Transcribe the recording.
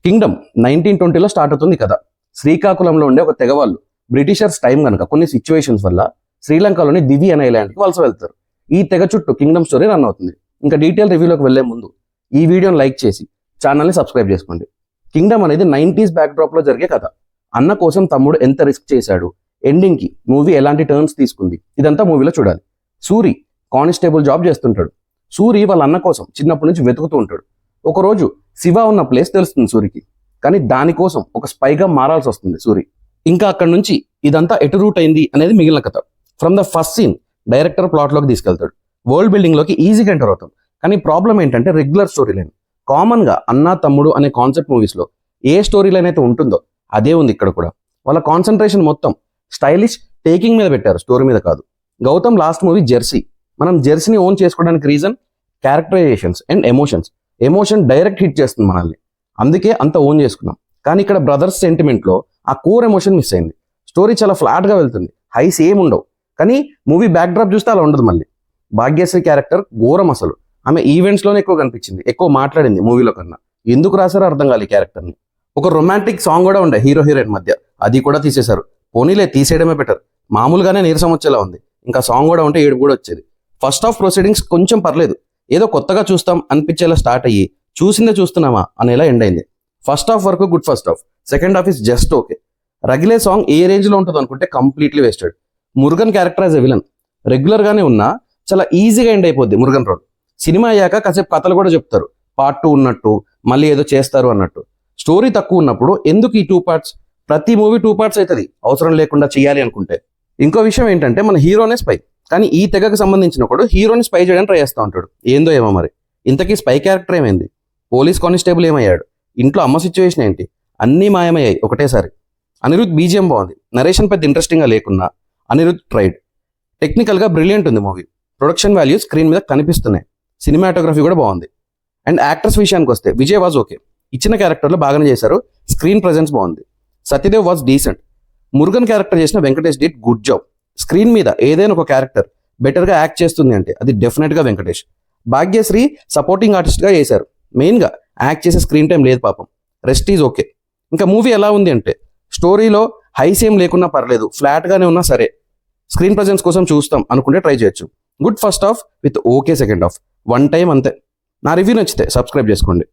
Kingdom 1920లో start అవుతుంది కథ. శ్రీకాకుళంలో ఉండే ఒక తెగవాళ్ళు బ్రిటిషర్స్ టైం కనుక కొన్ని సిచ్యువేషన్స్ వల్ల శ్రీలంకలోని దివి అనే ఐలాండ్కి వలస వెళ్తారు. ఈ తెగ చుట్టూ కింగ్డమ్ స్టోరీ రన్ అవుతుంది. ఇంకా డీటెయిల్ రివ్యూలోకి వెళ్లే ముందు ఈ వీడియోని లైక్ చేసి ఛానల్ని సబ్స్క్రైబ్ చేసుకోండి. కింగ్డమ్ అనేది 90s బ్యాక్డ్రాప్లో జరిగే కథ. అన్న కోసం తమ్ముడు ఎంత రిస్క్ చేశాడు, ఎండింగ్కి మూవీ ఎలాంటి టర్న్స్ తీసుకుంది, ఇదంతా మూవీలో చూడాలి. సూరి కానిస్టేబుల్ జాబ్ చేస్తుంటాడు. సూరి వాళ్ళ అన్న కోసం చిన్నప్పటి నుంచి వెతుకుతూ ఉంటాడు. ఒకరోజు శివ ఉన్న ప్లేస్ తెలుస్తుంది సూరికి, కానీ దానికోసం ఒక స్పైగా మారాల్సి వస్తుంది సూరి. ఇంకా అక్కడ నుంచి ఇదంతా ఎటు రూట్ అయింది అనేది మిగిలిన కథ. From the first scene director ప్లాట్లోకి తీసుకెళ్తాడు. వరల్డ్ బిల్డింగ్లోకి ఈజీగా ఎంటర్ అవుతాం. కానీ ప్రాబ్లం ఏంటంటే రెగ్యులర్ స్టోరీ లైన్. కామన్గా అన్న తమ్ముడు అనే కాన్సెప్ట్ మూవీస్లో ఏ స్టోరీ లైన్ అయితే ఉంటుందో అదే ఉంది ఇక్కడ కూడా. వాళ్ళ కాన్సన్ట్రేషన్ మొత్తం స్టైలిష్ టేకింగ్ మీద పెట్టారు, స్టోరీ మీద కాదు. Gautam last movie Jersey. మనం జెర్సీని ఓన్ చేసుకోవడానికి reason characterisations and emotions. Emotion direct hit చేస్తుంది మనల్ని, అందుకే అంత ఓన్ చేసుకున్నాం. కానీ ఇక్కడ బ్రదర్స్ సెంటిమెంట్లో ఆ కోర్ ఎమోషన్ మిస్ అయింది. స్టోరీ చాలా ఫ్లాట్గా వెళ్తుంది, హైస్ ఏం ఉండవు. కానీ మూవీ బ్యాక్డ్రాప్ చూస్తే అలా ఉండదు. మళ్ళీ భాగ్యశ్రీ క్యారెక్టర్ ఘోరం. అసలు ఆమె ఈవెంట్స్లోనే ఎక్కువ కనిపించింది, ఎక్కువ మాట్లాడింది మూవీలో కన్నా. ఎందుకు రాశారో అర్థం కాదు ఈ క్యారెక్టర్ని. ఒక రొమాంటిక్ సాంగ్ కూడా ఉండే హీరో హీరోయిన్ మధ్య, అది కూడా తీసేశారు. పోనీలే, తీసేయడమే బెటర్. మామూలుగానే నీరసం వచ్చేలా ఉంది, ఇంకా సాంగ్ కూడా ఉంటే ఏడుపు కూడా వచ్చేది. ఫస్ట్ హాఫ్ ప్రొసీడింగ్స్ కొంచెం పర్లేదు, ఏదో కొత్తగా చూస్తాం అనిపించేలా స్టార్ట్ అయ్యి చూసిందే చూస్తున్నామా అనేలా ఎండ్ అయింది. ఫస్ట్ హాఫ్ వరకు good first half, second half is just okay. Ragile song ఏ రేంజ్లో ఉంటుంది అనుకుంటే completely wasted. Murugan character as a villain రెగ్యులర్గానే ఉన్నా చాలా ఈజీగా ఎండ్ అయిపోద్ది మురుగన్ రోల్. సినిమా అయ్యాక కాసేపు కథలు కూడా చెప్తారు, పార్ట్ 2 ఉన్నట్టు, మళ్ళీ ఏదో చేస్తారు అన్నట్టు. స్టోరీ తక్కువ ఉన్నప్పుడు ఎందుకు ఈ 2 పార్ట్స్? ప్రతి మూవీ 2 పార్ట్స్ అవుతుంది అవసరం లేకుండా చేయాలి అనుకుంటే. ఇంకో విషయం ఏంటంటే మన హీరోనే స్పై, కానీ ఈ తెగకు సంబంధించిన ఒకడు హీరోని స్పై చేయడానికి ట్రై చేస్తూ ఉంటాడు. ఏందో ఏమో మరి. ఇంతకీ స్పై క్యారెక్టర్ ఏమైంది? పోలీస్ కానిస్టేబుల్ ఏమయ్యాడు? ఇంట్లో అమ్మ సిచ్యువేషన్ ఏంటి? అన్నీ మాయమయ్యాయి ఒకటేసారి. అనిరుద్ బీజిఎం బాగుంది, నరేషన్ పెద్ద ఇంట్రెస్టింగ్గా లేకున్నా అనిరుద్ ట్రైడ్. టెక్నికల్గా బ్రిలియంట్ ఉంది మూవీ. ప్రొడక్షన్ వాల్యూస్ స్క్రీన్ మీద కనిపిస్తున్నాయి. సినిమాటోగ్రఫీ కూడా బాగుంది. అండ్ యాక్టర్స్ విషయానికి వస్తే విజయ్ వాజ్ ఓకే, ఇచ్చిన క్యారెక్టర్లో బాగానే చేశారు. స్క్రీన్ ప్రెజెన్స్ బాగుంది. Satyadev was decent. Murugan character చేసిన Venkatesh did good job. Screen మీద ఏదైనా ఒక క్యారెక్టర్ బెటర్గా యాక్ట్ చేస్తుంది అంటే అది డెఫినెట్గా వెంకటేష్. భాగ్యశ్రీ సపోర్టింగ్ ఆర్టిస్ట్గా చేశారు. మెయిన్గా యాక్ట్ చేసే స్క్రీన్ టైం లేదు పాపం. Rest is okay. ఇంకా మూవీ ఎలా ఉంది అంటే స్టోరీలో హైస్ ఏం లేకున్నా పర్లేదు, ఫ్లాట్గానే ఉన్నా సరే, స్క్రీన్ ప్రజెన్స్ కోసం చూస్తాం అనుకుంటే ట్రై చేయొచ్చు. Good first half with okay second half, one time అంతే. నా రివ్యూ నచ్చితే సబ్స్క్రైబ్ చేసుకోండి.